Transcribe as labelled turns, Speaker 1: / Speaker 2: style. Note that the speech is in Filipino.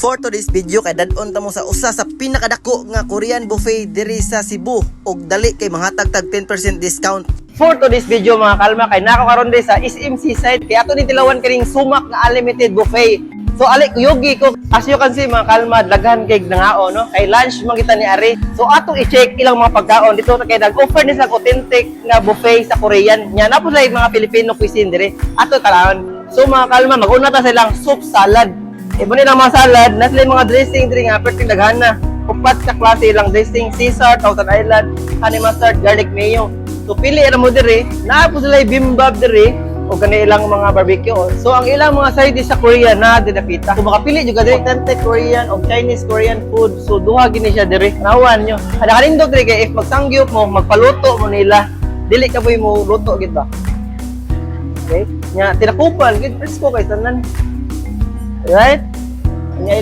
Speaker 1: For today's video kay dadon ta mo sa usa sa pinakadako nga Korean buffet diri sa Cebu og dali kay mahatag-tag 10% discount.
Speaker 2: For today's video mga kalma kay nako karon di sa SMC side kay ato ni tilawan kining sumak nga unlimited buffet. So ali kuyogi ko as you can see mga kalma daghan kay nangao no kay lunch man kita ni Ari. So atong i-check ilang mga pagkaon dito kay nag-offer ni sa authentic nga buffet sa Korean. Nya na po sa mga Filipino cuisine dire. Ato talahon. So mga kalma mag-una ta silang soup salad. Ibo ni lang mga salad, na sila mga dressing diri nga perting daghan na. Upat ka klase lang dressing, Caesar, Thousand Island, honey mustard, garlic mayo. So pili ra mo diri, naa po sila bimbab diri o kani ilang mga barbecue. So ang ilang mga side dish sa Korean na dinapita. So makapili jud ka diri authentic Korean o Chinese Korean food. So duha gini siya diri. Nawan nyo. Ada kanindot diri kay if magsangyup mo, magpaluto mo nila. Dili ka boy mo luto gid ba. Okay? Nya tinakupan gid presko kay tanan. Right? Nya